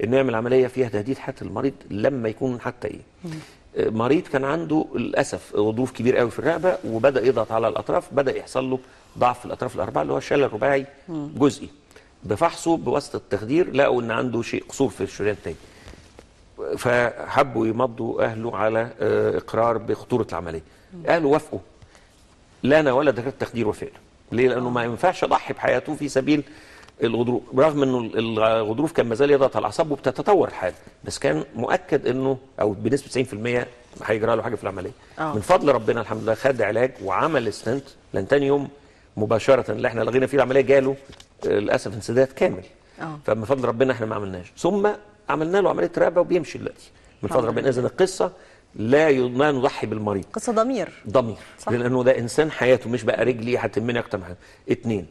انه يعمل عمليه فيها تهديد حياه المريض لما يكون حتى ايه. مريض كان عنده للاسف غضروف كبير قوي في الرقبه، وبدا يضغط على الاطراف، بدا يحصل له ضعف في الاطراف الاربعه اللي هو الشلل الرباعي جزئي. بفحصه بواسطه التخدير لقوا ان عنده شيء قصور في الشريان التاني، فحبوا يمضوا اهله على اقرار بخطوره العمليه. اهله وافقوا، لا انا ولا دكاتره التخدير وافقنا. ليه؟ لانه ما ينفعش اضحي بحياته في سبيل الغضروف، رغم انه الغضروف كان مازال يضغط على الاعصاب وبتتطور الحاله، بس كان مؤكد انه او بنسبه 90% هيجرى له حاجه في العمليه. من فضل ربنا الحمد لله خد علاج وعمل ستنت، لان تاني يوم مباشره اللي احنا لغينا فيه العمليه جاله للاسف انسداد كامل. فمن فضل ربنا احنا ما عملناش، ثم عملنا له عمليه رقبه وبيمشي دلوقتي من فضل ربنا. اذا القصه لا نضحي بالمريض، قصه ضمير لانه ده انسان حياته مش بقى رجلي هتهمني اكتر من حاجه. اتنين،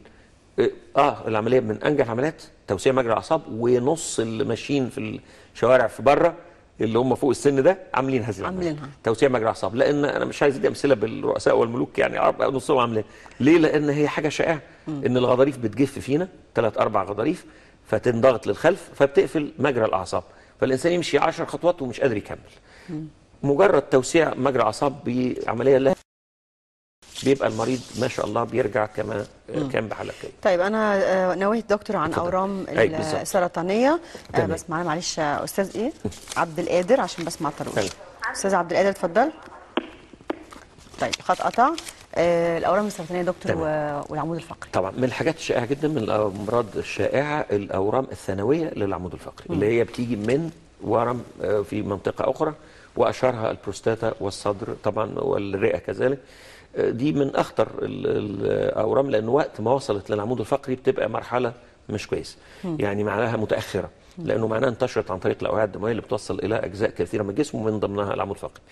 العمليه من انجح العمليات، توسيع مجرى الاعصاب، ونص اللي ماشيين في الشوارع في بره اللي هم فوق السن ده عاملين هذه العمليه توسيع مجرى الاعصاب. لان انا مش عايز ادي امثله بالرؤساء والملوك يعني نصهم عاملين ليه؟ لان هي حاجه شائعه ان الغضاريف بتجف فينا 3-4 غضاريف فتنضغط للخلف فبتقفل مجرى الاعصاب، فالانسان يمشي 10 خطوات ومش قادر يكمل. مجرد توسيع مجرى الاعصاب بعمليه لا بيبقى المريض ما شاء الله بيرجع كما كان بحالة كده. طيب انا نوهت دكتور عن اورام السرطانيه، بس معلش استاذ ايه عبد القادر عشان بس ما اعطلوش. استاذ عبد القادر اتفضل. طيب خط قطع. الاورام السرطانيه دكتور والعمود الفقري. طبعا من الحاجات الشائعه جدا، من الامراض الشائعه الاورام الثانويه للعمود الفقري اللي هي بتيجي من ورم في منطقه اخرى، واشهرها البروستاتا والصدر طبعا والرئه كذلك. دي من اخطر الاورام، لان وقت ما وصلت للعمود الفقري بتبقى مرحله مش كويسه، يعني معناها متاخره، لانه معناها انتشرت عن طريق الاوعيه الدمويه اللي بتوصل الى اجزاء كثيره من الجسم ومن ضمنها العمود الفقري.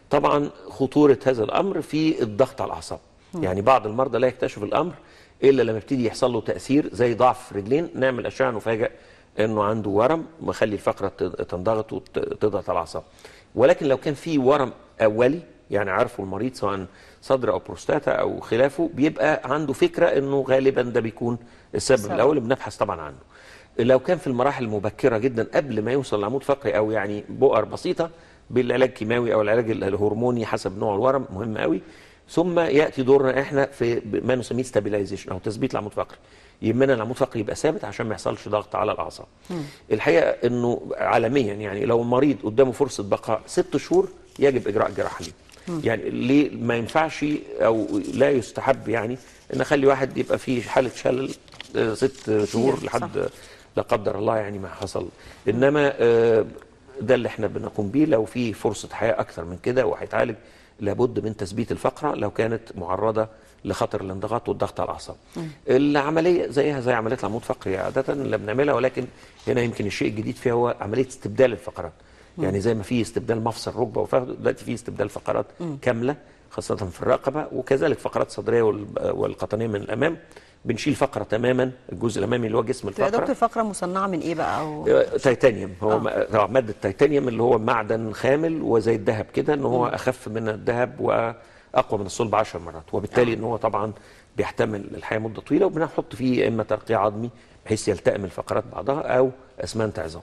طبعا خطوره هذا الامر في الضغط على الاعصاب، يعني بعض المرضى لا يكتشف الامر الا لما يبتدي يحصل له تاثير زي ضعف في رجلين، نعمل اشعه نفاجئ انه عنده ورم مخلي الفقره تنضغط وتضغط على الاعصاب. ولكن لو كان في ورم اولي يعني عارفه المريض سواء صدر او بروستاتا او خلافه، بيبقى عنده فكره انه غالبا ده بيكون السبب الاول، بنبحث طبعا عنه. لو كان في المراحل المبكره جدا قبل ما يوصل للعمود الفقري او يعني بؤر بسيطه بالعلاج الكيماوي او العلاج الهرموني حسب نوع الورم مهم قوي، ثم ياتي دورنا احنا في ما نسميه ستابيلايزيشن او تثبيت العمود الفقري. يهمنا العمود الفقري يبقى ثابت عشان ما يحصلش ضغط على الاعصاب. الحقيقه انه عالميا يعني لو المريض قدامه فرصه بقاء 6 شهور يجب اجراء جراحه ليه. يعني ليه ما ينفعش او لا يستحب يعني ان اخلي واحد يبقى فيه حاله شلل 6 شهور لحد لا قدر الله يعني ما حصل. انما ده اللي احنا بنقوم بيه لو في فرصه حياه اكثر من كده وهيتعالج، لابد من تثبيت الفقره لو كانت معرضه لخطر الانضغاط والضغط على الاعصاب. العمليه زيها زي عمليه العمود الفقري عاده اللي بنعملها، ولكن هنا يمكن الشيء الجديد فيها هو عمليه استبدال الفقرات. يعني زي ما في استبدال مفصل ركبه وفخذ، دلوقتي في استبدال فقرات كامله خاصه في الرقبه، وكذلك فقرات صدريه والقطنيه من الامام. بنشيل فقره تماما، الجزء الامامي اللي هو جسم الفقره. يا دكتور الفقره مصنعه من ايه بقى؟ او تيتانيوم. هو ماده تيتانيوم اللي هو معدن خامل وزي الذهب كده، ان هو اخف من الذهب واقوى من الصلب 10 مرات، وبالتالي ان هو طبعا بيحتمل الحياه مده طويله، وبنحط فيه اما ترقيع عظمي بحيث يلتئم الفقرات بعضها او اسمنت عظام.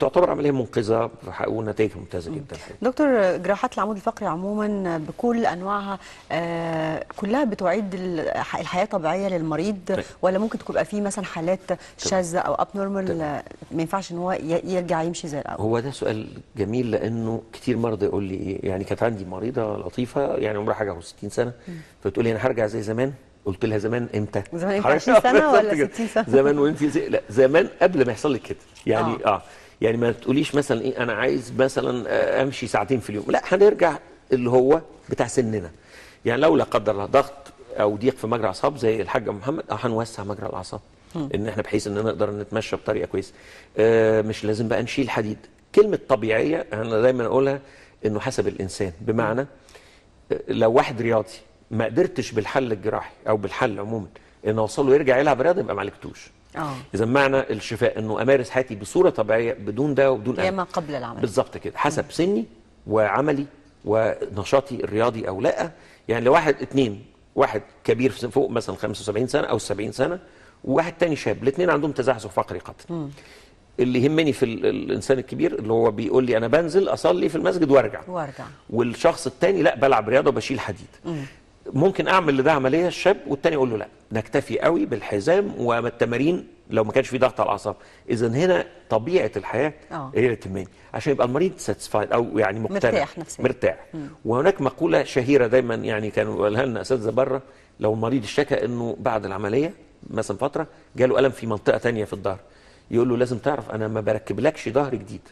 تعتبر عمليه منقذه ونتائجها ممتازه جدا. دكتور، جراحات العمود الفقري عموما بكل انواعها كلها بتعيد الحياه طبيعيه للمريض، ولا ممكن تبقى في مثلا حالات شاذه او ابنورمال ما ينفعش ان هو يرجع يمشي زي الاول؟ هو ده سؤال جميل، لانه كتير مرضى يقول لي ايه، يعني كانت عندي مريضه لطيفه يعني عمرها حاجه 60 سنه، فتقول لي انا هرجع زي زمان. قلت لها زمان امتى؟ زمان امتى؟ 20 سنه ولا 60 سنه؟ زمان وانت لا، زمان قبل ما يحصل لك كده يعني. يعني ما تقوليش مثلا ايه انا عايز مثلا امشي ساعتين في اليوم، لا، هنرجع اللي هو بتاع سننا. يعني لو لا قدر الله ضغط او ضيق في مجرى اعصاب زي الحاج محمد، هنوسع مجرى الاعصاب ان احنا بحيث ان نقدر نتمشى بطريقه كويسه. مش لازم بقى نشيل حديد. كلمه طبيعيه انا دايما اقولها انه حسب الانسان، بمعنى لو واحد رياضي ما قدرتش بالحل الجراحي او بالحل عموما ان اوصله يرجع يلعب رياضه، يبقى ما عالجتوش. اذا معنى الشفاء انه امارس حياتي بصوره طبيعيه بدون ده وبدون يا ما قبل العمل. بالظبط كده، حسب سني وعملي ونشاطي الرياضي او لا. يعني لو واحد كبير فوق مثلا 75 سنه او 70 سنه، وواحد تاني شاب، الاثنين عندهم تزحزح فقري قطري. اللي يهمني في الانسان الكبير اللي هو بيقول لي انا بنزل اصلي في المسجد وارجع، والشخص الثاني لا، بلعب رياضه وبشيل حديد. ممكن اعمل لده عمليه الشاب، والثاني اقول له لا، نكتفي قوي بالحزام والتمارين لو ما كانش في ضغط على الاعصاب. اذا هنا طبيعه الحياه هي اللي تهمني عشان يبقى المريض ساتسفايد او يعني مقتنع مرتاح نفسيا. مرتاح. وهناك مقوله شهيره دايما يعني كانوا قالها لنا اساتذه بره، لو المريض اشتكى انه بعد العمليه مثلا فتره جاله الم في منطقه ثانيه في الظهر، يقول له لازم تعرف انا ما بركبلكش ظهر جديد.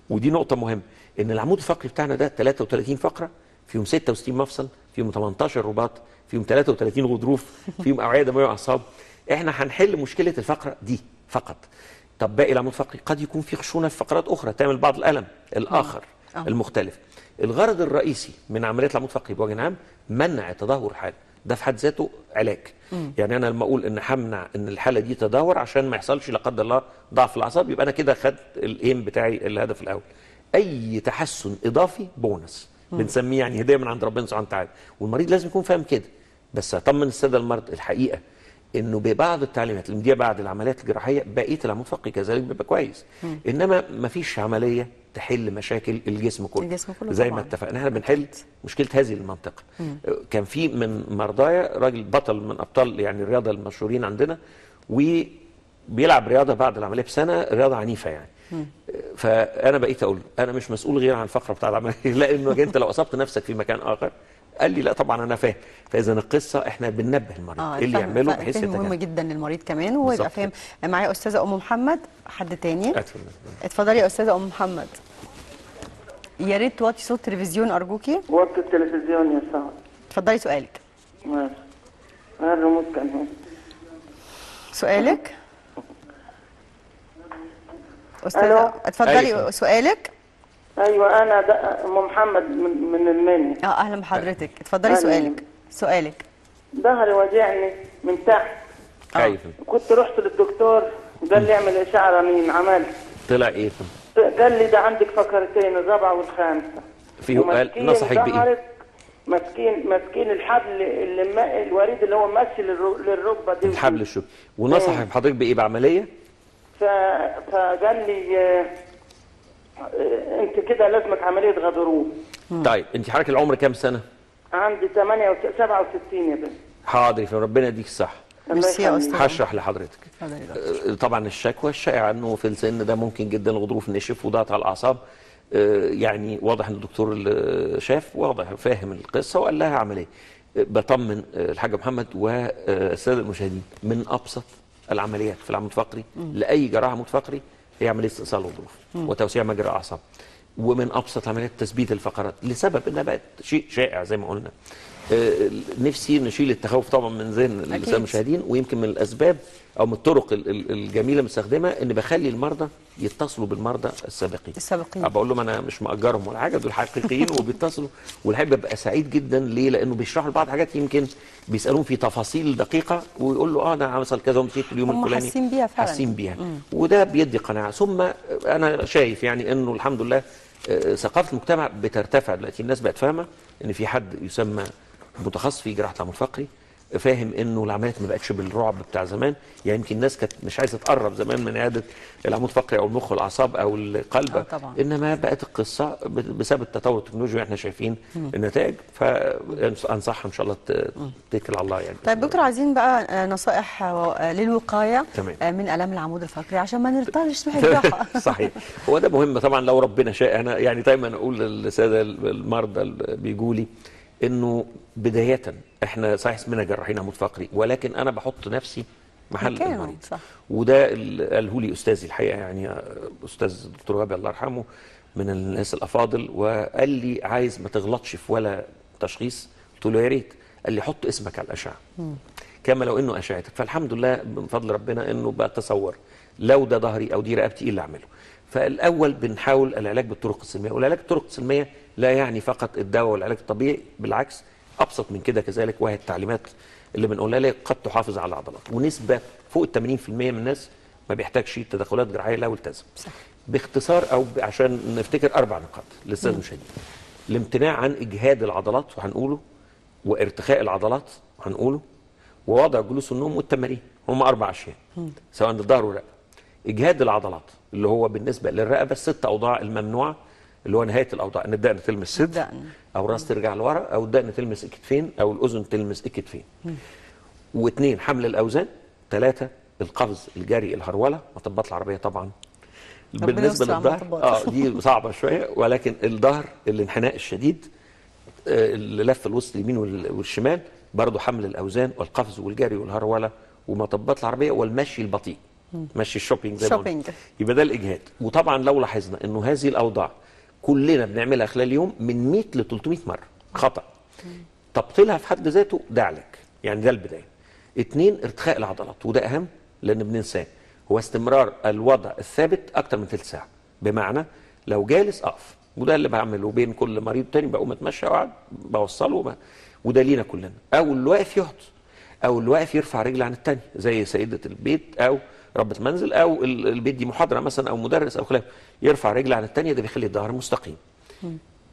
ودي نقطه مهمه، ان العمود الفقري بتاعنا ده 33 فقره، فيهم 66 مفصل، فيهم 18 رباط، فيهم 33 غضروف، فيهم اوعيه دمويه واعصاب. احنا هنحل مشكله الفقره دي فقط. طب باقي العمود الفقري قد يكون في خشونه في فقرات اخرى تعمل بعض الالم الاخر المختلف. الغرض الرئيسي من عمليات العمود الفقري بوجه عام منع تدهور الحاله، ده في حد ذاته علاج. يعني انا لما اقول ان همنع ان الحاله دي تدهور عشان ما يحصلش لا قدر الله ضعف الاعصاب، يبقى انا كده خدت الايم بتاعي، الهدف الاول. اي تحسن اضافي بونس بنسميه يعني هديه من عند ربنا سبحانه وتعالى، والمريض لازم يكون فاهم كده. بس اطمن الساده المرضى الحقيقه انه ببعض التعليمات اللي مديها بعد العمليات الجراحيه بقيه العمود الفقري كذلك بيبقى كويس. انما ما فيش عمليه تحل مشاكل الجسم كله زي ما اتفقنا. احنا بنحل مشكله هذه المنطقه. كان في من مرضايا راجل بطل من ابطال يعني الرياضه المشهورين عندنا، وبيلعب رياضه بعد العمليه بسنه، رياضه عنيفه يعني. فانا بقيت اقول له انا مش مسؤول غير عن الفقره بتاع العمليه، لانه انت لو اصبت نفسك في مكان اخر. قال لي لا طبعا انا فاهم. فاذا القصه احنا بننبه المريض ايه اللي يعمله بحيث يتجنب. مهم جدا للمريض كمان وهو يبقى فاهم. معايا استاذه ام محمد، حد تاني؟ اتفضلي يا استاذه ام محمد. يا ريت توطي صوت التلفزيون ارجوكي. وطي التلفزيون يا سعد. اتفضلي سؤالك. ماشي. الريموت كان هنا. سؤالك استاذه، اتفضلي سؤالك. ايوه انا ام محمد من المنيا. اهلا بحضرتك، اتفضلي سؤالك. ظهري وجعني من تحت. كنت رحت للدكتور قال لي اعمل اشعه رنين، عملت. طلع ايه؟ قال لي ده عندك فقرتين، الرابعه والخامسه. فيه قال نصحك بايه؟ ماسكين الحبل الوريد اللي هو ماشي للركبه دي. الحبل الشوكي. ونصحك بحضرتك بايه؟ بعمليه؟ فقال لي انت كده لازمك عمليه غضروف. طيب انت حضرتك العمر كام سنه؟ عندي 67 يا بنت. حاضر، ربنا يديك الصحه. ميرسي يا استاذ. هشرح لحضرتك. طبعا الشكوى الشائعه انه في السن ده ممكن جدا الغضروف نشف وضغط على الاعصاب. يعني واضح ان الدكتور اللي شاف واضح فاهم القصه وقال لها عمليه. بطمن الحاج محمد والساده المشاهدين، من ابسط العمليات في العمود الفقري لاي جراحه عمود فقري هي عمليه استئصال الغضروف وتوسيع مجرى الاعصاب. ومن ابسط عمليات تثبيت الفقرات لسبب انها بقت شيء شائع زي ما قلنا. نفسي نشيل التخوف طبعا من ذهن الساده المشاهدين، ويمكن من الاسباب او من الطرق الجميله المستخدمه ان بخلي المرضى يتصلوا بالمرضى السابقين. بقول لهم انا مش مأجرهم ولا حاجه، دول حقيقيين وبيتصلوا، والحقيقه ببقى سعيد جدا. ليه؟ لانه بيشرحوا لبعض حاجات يمكن بيسالون في تفاصيل دقيقه، ويقول له انا حصل كذا ومشيت اليوم الفلاني. حاسين بيها فعلا. حاسين بيها. وده بيدي قناعه. ثم انا شايف يعني انه الحمد لله ثقافه المجتمع بترتفع دلوقتي. الناس بقت فاهمه ان في حد يسمى متخصص في جراحه العمود الفقري، فاهم انه العمليات ما بقتش بالرعب بتاع زمان. يعني يمكن الناس كانت مش عايزه تقرب زمان من عياده العمود الفقري او المخ والاعصاب او القلب، انما بقت القصه بسبب التطور التكنولوجي واحنا شايفين النتائج. فانصحها ان شاء الله تتكل على الله يعني. طيب دكتور، عايزين بقى نصائح للوقايه تمام. من الام العمود الفقري عشان ما نضطرش نروح الجراحه. صحيح، هو ده مهم طبعا لو ربنا شاء. انا يعني دايما اقول للساده المرضى اللي بيجوا لي انه بدايه احنا صحيح اسمنا جراحين عمود فقري، ولكن انا بحط نفسي محل المريض. صح. وده اللي قاله لي استاذي الحقيقه، يعني استاذ الدكتور غابي الله يرحمه، من الناس الافاضل، وقال لي عايز ما تغلطش في ولا تشخيص. قلت له يا ريت. قال لي حط اسمك على الاشعه كما لو انه اشعتك. فالحمد لله من فضل ربنا انه بقى تصور لو ده ظهري او دي رقبتي ايه اللي اعمله. فالاول بنحاول العلاج بالطرق السلميه، والعلاج بالطرق السلميه لا يعني فقط الدواء والعلاج الطبيعي، بالعكس ابسط من كده كذلك، وهي التعليمات اللي بنقولها لك قد تحافظ على العضلات. ونسبه فوق ال 80% من الناس ما بيحتاجش تدخلات جراحيه لو التزم. باختصار او عشان نفتكر 4 نقاط للساده المشاهدين: الامتناع عن اجهاد العضلات وهنقوله، وارتخاء العضلات وهنقوله، ووضع جلوس النوم، والتمارين. هم 4 اشياء سواء للظهر والرقبه. اجهاد العضلات اللي هو بالنسبه للرقبه ال6 اوضاع الممنوعه، اللي هو نهايه الاوضاع، ان الدقن تلمس صدر، او الراس ترجع لورا، او الدقن تلمس الكتفين، او الاذن تلمس الكتفين. و2 حمل الاوزان. 3 القفز، الجري، الهروله، مطبات العربيه طبعا. بالنسبه للظهر دي صعبه شويه، ولكن الظهر الانحناء الشديد، اللف الوسط اليمين والشمال، برضه حمل الاوزان والقفز والجري والهروله ومطبات العربيه والمشي البطيء، مشي الشوبينج زي ما يبقى ده الاجهاد. وطبعا لو لاحظنا انه هذه الاوضاع كلنا بنعملها خلال اليوم من 100 ل 300 مره خطا، تبطيلها في حد ذاته ده علاج، يعني ده البدايه. 2 ارتخاء العضلات، وده اهم لان بننساه، هو استمرار الوضع الثابت اكتر من ثلث ساعه. بمعنى لو جالس اقف، وده اللي بعمله بين كل مريض تاني، بقوم اتمشى واقعد بوصله، وده لينا كلنا. او اللي واقف يقعد، او اللي واقف يرفع رجل عن الثانيه زي سيده البيت او ربة منزل، او البيت دي محاضره مثلا او مدرس او خلافه، يرفع رجل عن الثانيه، ده بيخلي الظهر مستقيم.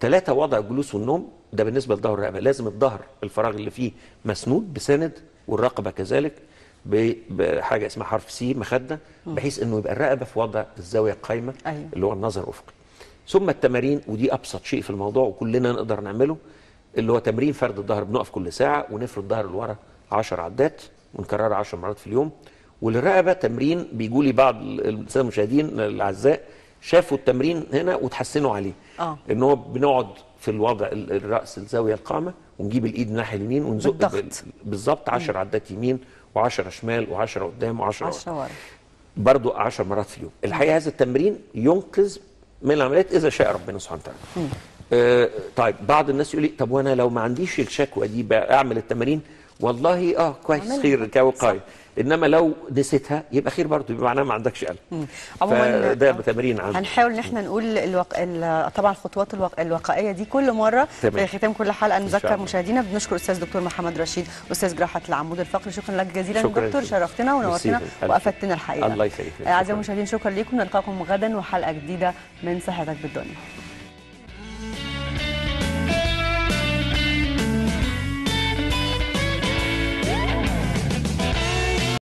3 وضع الجلوس والنوم، ده بالنسبه للظهر والرقبه. لازم الظهر الفراغ اللي فيه مسنود بسند، والرقبه كذلك بحاجه اسمها حرف سي، مخده، بحيث انه يبقى الرقبه في وضع الزاويه القايمه اللي هو النظر افقي. ثم التمارين، ودي ابسط شيء في الموضوع وكلنا نقدر نعمله، اللي هو تمرين فرد الظهر. بنقف كل ساعه ونفرد الظهر لورا 10 عدات ونكررها 10 مرات في اليوم. وللرقبه تمرين، بيجوا لي بعض الساده المشاهدين الاعزاء شافوا التمرين هنا وتحسنوا عليه. ان هو بنقعد في الوضع الراس الزاويه القامه، ونجيب الايد من الناحيه اليمين ونزق بالظبط 10 عدات يمين و10 شمال و10 قدام و10 ورا، برضو 10 مرات في اليوم. الحقيقه هذا التمرين ينقذ من العمليات اذا شاء ربنا سبحانه وتعالى. طيب بعض الناس يقول لي طب وانا لو ما عنديش الشكوى دي بقى اعمل التمارين؟ والله كويس، خير كوقايه. انما لو نسيتها يبقى خير برضه، يبقى معناها ما عندكش قلب. عموما ده بتمارين عندي. هنحاول ان احنا نقول طبعا الخطوات الوقائيه دي كل مره في ختام كل حلقه. نذكر مشاهدينا بنشكر الاستاذ دكتور محمد رشيد، استاذ جراحه العمود الفقري. شكرا لك جزيلا دكتور، شرفتنا ونورتنا وافدتنا الحقيقه. الله يخليك. اعزائي المشاهدين شكرا لكم، نلقاكم غدا وحلقه جديده من صحتك بالدنيا.